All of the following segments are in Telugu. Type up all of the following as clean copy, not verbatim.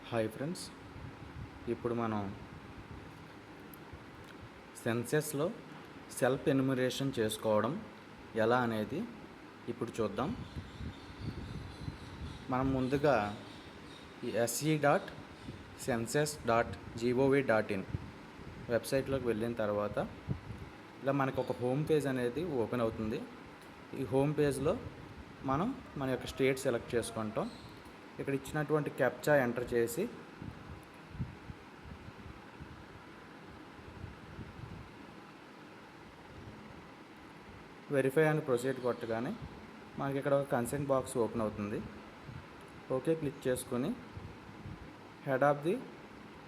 హాయ్ ఫ్రెండ్స్, ఇప్పుడు మనం సెన్సెస్లో సెల్ఫ్ ఎన్యూమరేషన్ చేసుకోవడం ఎలా అనేది ఇప్పుడు చూద్దాం. మనం ముందుగా ఈ se.census.gov.in వెబ్సైట్లోకి వెళ్ళిన తర్వాత ఇలా మనకు ఒక హోమ్ పేజ్ అనేది ఓపెన్ అవుతుంది. ఈ హోమ్ పేజ్లో మనం మన యొక్క స్టేట్ సెలెక్ట్ చేసుకుంటాం. ఇక్కడ ఇచ్చినటువంటి క్యాప్చా ఎంటర్ చేసి వెరిఫై అండ్ ప్రొసీడ్ కొట్టగానే మనకి ఇక్కడ ఒక కన్సెంట్ బాక్స్ ఓపెన్ అవుతుంది. ఓకే క్లిక్ చేసుకొని head of the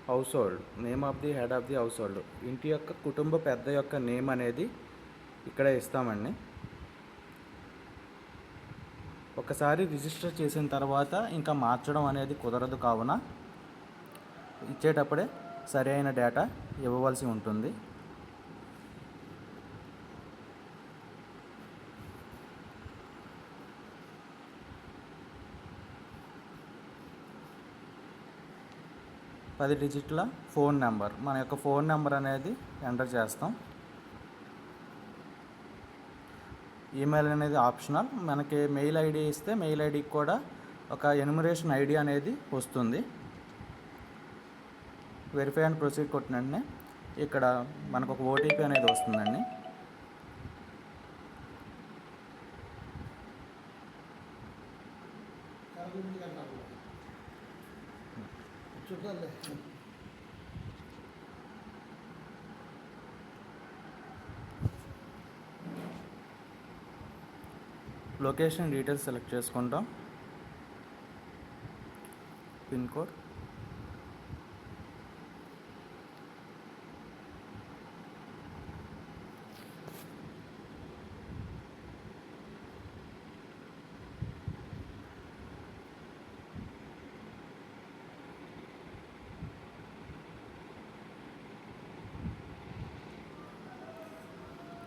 house hold, name of the head of the house hold, ఇంటి యొక్క కుటుంబ పెద్ద యొక్క నేమ్ అనేది ఇక్కడ ఇస్తామండి. ఒకసారి రిజిస్టర్ చేసిన తర్వాత ఇంకా మార్చడం అనేది కుదరదు, కావున ఇచ్చేటప్పుడే సరైన డేటా ఇవ్వవలసి ఉంటుంది. పది డిజిట్ల ఫోన్ నెంబర్, మన యొక్క ఫోన్ నెంబర్ అనేది ఎంటర్ చేస్తాం. ఈమెయిల్ అనేది ఆప్షనల్. మనకి మెయిల్ ఐడి ఇస్తే మెయిల్ ఐడికి కూడా ఒక ఎన్యూమరేషన్ ఐడి అనేది వస్తుంది. వెరిఫై అండ్ ప్రొసీడ్ కొట్టిన వెంటనే ఇక్కడ మనకు ఒక ఓటీపీ అనేది వస్తుందండి. లొకేషన్ డీటెయిల్స్ సెలెక్ట్ చేసుకుంటాం. పిన్ కోడ్,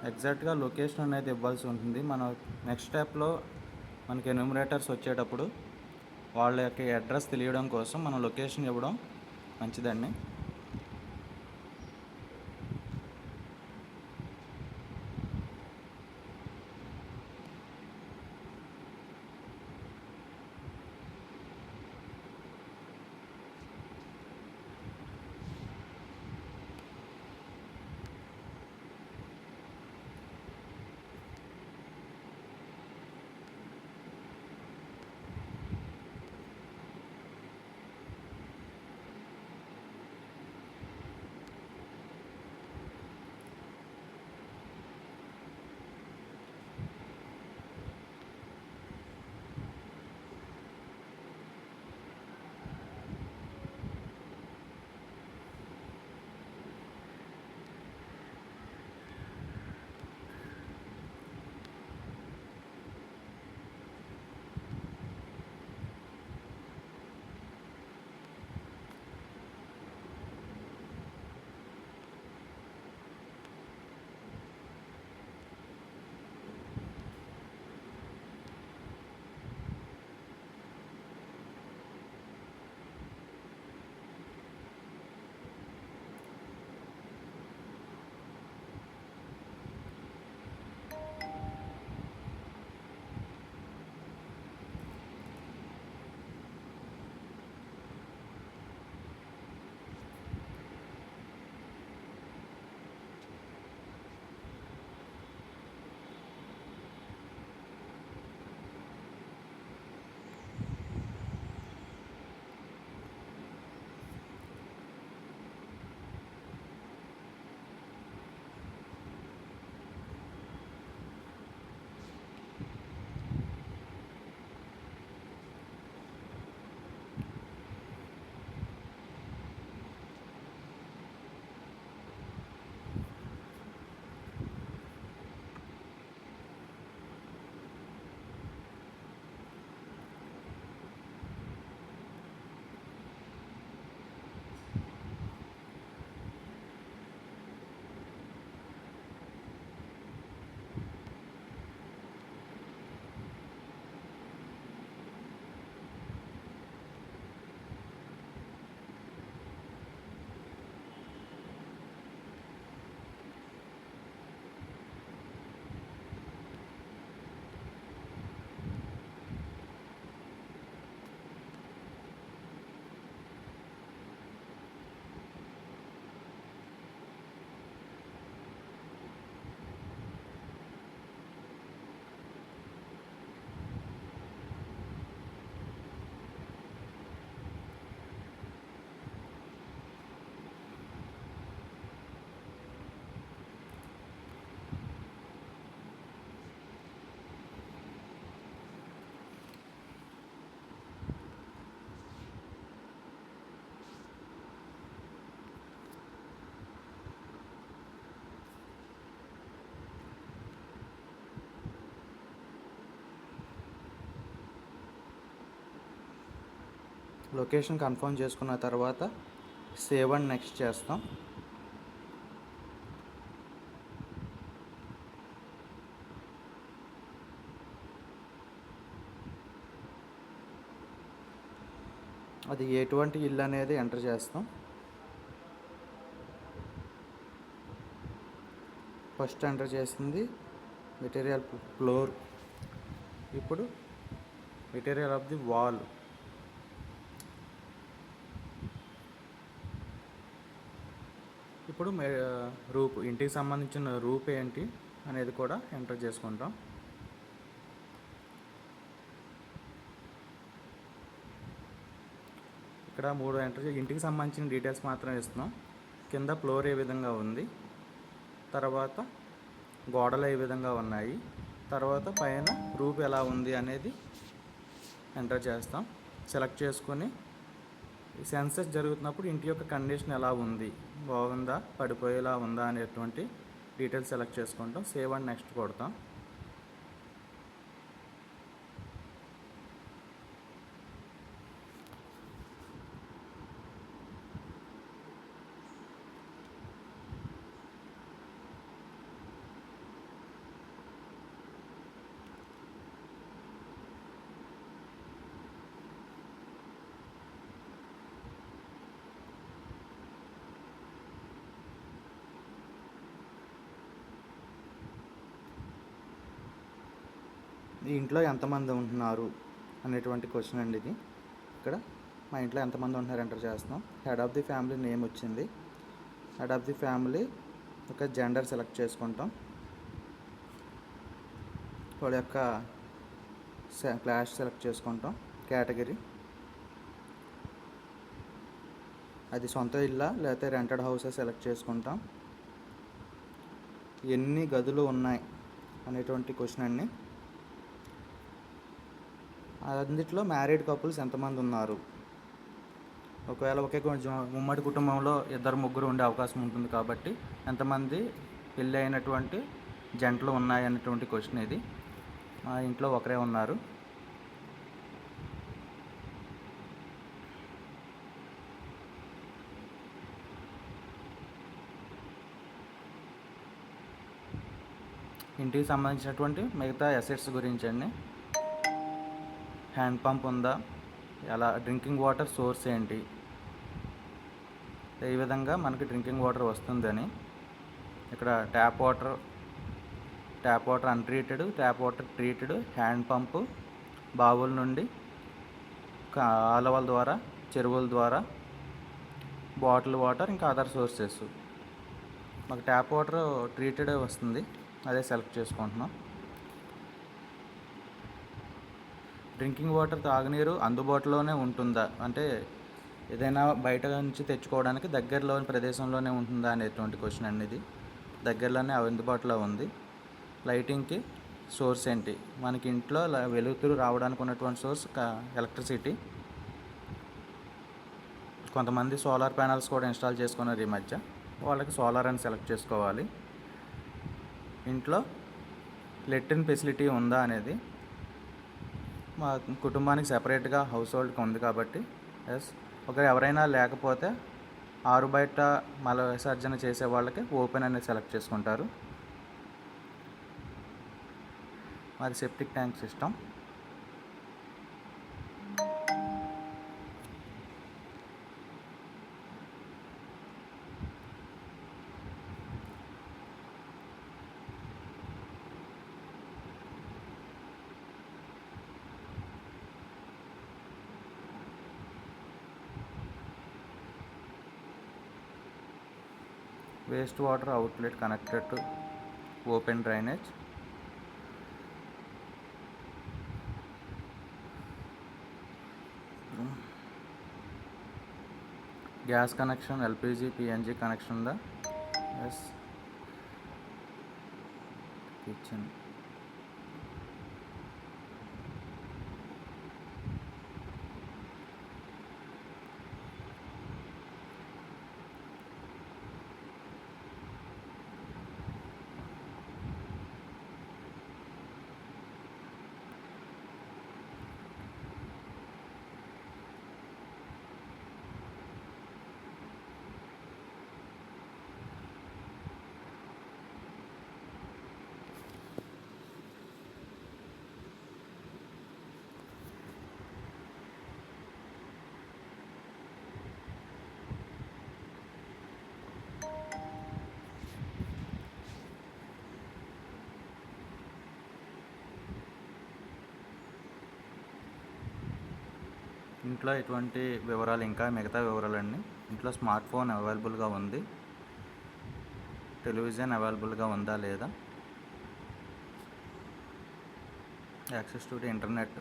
ఎగ్జాక్ట్గా లొకేషన్ అనేది ఇవ్వాల్సి ఉంటుంది. మన నెక్స్ట్ స్టెప్లో మనకి ఎన్యూమరేటర్స్ వచ్చేటప్పుడు వాళ్ళ యొక్క అడ్రస్ తెలియడం కోసం మనం లొకేషన్ ఇవ్వడం మంచిదండి. లొకేషన్ కన్ఫర్మ్ చేసుకున్న తర్వాత సేవ్ అండ్ నెక్స్ట్ చేస్తాం. అది ఎటువంటి ఇల్లు అనేది ఎంటర్ చేస్తాం. ఫస్ట్ ఎంటర్ చేసింది మెటీరియల్ ఫ్లోర్. ఇప్పుడు మెటీరియల్ ఆఫ్ ది వాల్. ఇప్పుడు రూప్, ఇంటికి సంబంధించిన రూప్ ఏంటి అనేది కూడా ఎంటర్ చేసుకుంటాం. ఇక్కడ 3 ఎంటర్ ఇంటికి సంబంధించిన డీటెయిల్స్ మాత్రం ఇస్తున్నాం. కింద ఫ్లోర్ ఏ విధంగా ఉంది, తర్వాత గోడలు ఏ విధంగా ఉన్నాయి, తర్వాత పైన రూప్ ఎలా ఉంది అనేది ఎంటర్ చేస్తాం. సెలెక్ట్ చేసుకొని సెన్సస్ జరుగుతున్నప్పుడు ఇంటి యొక్క కండిషన్ ఎలా ఉంది, బాగుందా, పడిపోయేలా ఉందా అనేటువంటి డీటెయిల్స్ సెలెక్ట్ చేసుకుంటాం. సేవ్ అండ్ నెక్స్ట్ కొడతాం. ఈ ఇంట్లో ఎంతమంది ఉంటున్నారు అనేటువంటి క్వశ్చన్ అండి ఇది. ఇక్కడ మా ఇంట్లో ఎంతమంది ఉంటున్నారు ఎంటర్ చేస్తున్నాం. Head of the family name వచ్చింది. హెడ్ ఆఫ్ ది ఫ్యామిలీ ఒక జెండర్ సెలెక్ట్ చేసుకుంటాం. వాళ్ళ యొక్క క్లాస్ సెలెక్ట్ చేసుకుంటాం. కేటగిరీ, అది సొంత ఇల్లా లేకపోతే రెంటెడ్ హౌసెస్ సెలెక్ట్ చేసుకుంటాం. ఎన్ని గదులు ఉన్నాయి అనేటువంటి క్వశ్చన్ అండి. అందులో మ్యారీడ్ కపుల్స్ ఎంతమంది ఉన్నారు, ఒకవేళ ఒకే కొంచెం ఉమ్మడి కుటుంబంలో 2-3 ఉండే అవకాశం ఉంటుంది కాబట్టి ఎంతమంది పెళ్ళి అయినటువంటి జంటలు ఉన్నాయి అనేటువంటి క్వశ్చన్ ఇది. మా ఇంట్లో ఒకరే ఉన్నారు. ఇంటికి సంబంధించినటువంటి మిగతా అసెట్స్ గురించి అండి. హ్యాండ్ పంప్ ఉందా, ఎలా, డ్రింకింగ్ వాటర్ సోర్స్ ఏంటి, ఏ విధంగా మనకి డ్రింకింగ్ వాటర్ వస్తుందని. ఇక్కడ tap water untreated, tap water treated, hand pump, బావుల నుండి, కాలువల ద్వారా, చెరువుల ద్వారా, బాటిల్ వాటర్, ఇంకా అదర్ సోర్సెస్. మాకు ట్యాప్ వాటర్ ట్రీటెడ్ వస్తుంది, అదే సెలెక్ట్ చేసుకుంటున్నాం. డ్రింకింగ్ వాటర్ తాగునీరు అందుబాటులోనే ఉంటుందా, అంటే ఏదైనా బయట నుంచి తెచ్చుకోవడానికి దగ్గరలోని ప్రదేశంలోనే ఉంటుందా అనేటువంటి క్వశ్చన్ అండి ఇది. దగ్గరలోనే అందుబాటులో ఉంది. లైటింగ్కి సోర్స్ ఏంటి, మనకి ఇంట్లో వెలుతురు రావడానికి ఉన్నటువంటి సోర్స్ ఎలక్ట్రిసిటీ. కొంతమంది సోలార్ ప్యానల్స్ కూడా ఇన్స్టాల్ చేసుకున్నారు ఈ మధ్య, వాళ్ళకి సోలార్ అని సెలెక్ట్ చేసుకోవాలి. ఇంట్లో లెట్రిన్ ఫెసిలిటీ ఉందా అనేది, మా కుటుంబానికి సెపరేట్గా హౌస్ హోల్డ్కి ఉంది కాబట్టి ఎస్. ఎవరైనా లేకపోతే ఆరు బయట మల విసర్జన చేసే వాళ్ళకి ఓపెన్ అనేది సెలెక్ట్ చేసుకుంటారు. మరి septic tank system, waste water outlet connected to open drainage, gas connection, LPG, PNG connection ఉందా, ఎస్. కిచెన్, ఇంట్లో ఎటువంటి వివరాలు, ఇంకా మిగతా వివరాలన్నీ, ఇంట్లో స్మార్ట్ ఫోన్ అవైలబుల్గా ఉంది, టెలివిజన్ అవైలబుల్గా ఉందా లేదా, యాక్సెస్ టు ది ఇంటర్నెట్,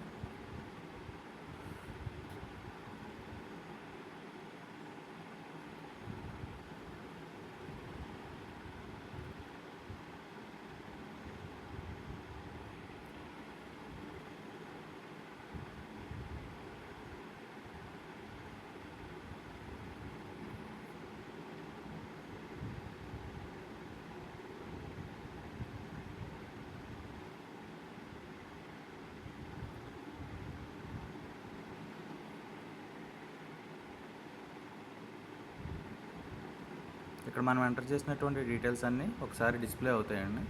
ఇక్కడ మనం ఎంటర్ చేసినటువంటి డీటెయిల్స్ అన్నీ ఒకసారి డిస్ప్లే అవుతాయండి.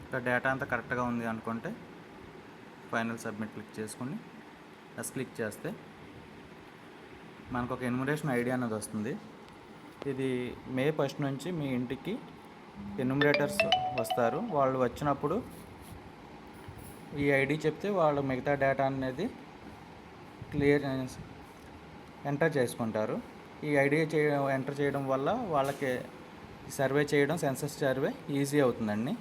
ఇక్కడ డేటా అంతా కరెక్ట్గా ఉంది అనుకుంటే ఫైనల్ సబ్మిట్ క్లిక్ చేసుకుని ఎస్ క్లిక్ చేస్తే మనకు ఒక ఎన్యుమరేషన్ ఐడి అనేది వస్తుంది. ఇది మే 1 నుంచి మీ ఇంటికి ఎన్యుమరేటర్స్ వస్తారు. వాళ్ళు వచ్చినప్పుడు ఈ ఐడి చెప్తే వాళ్ళు మిగతా డేటా అనేది ఎంటర్ చేసుకుంటారు. ఈ ఐడి ఎంటర్ చేయడం వల్ల వాళ్ళకి సర్వే చేయడం, సెన్సస్ సర్వే ఈజీ అవుతుందండి.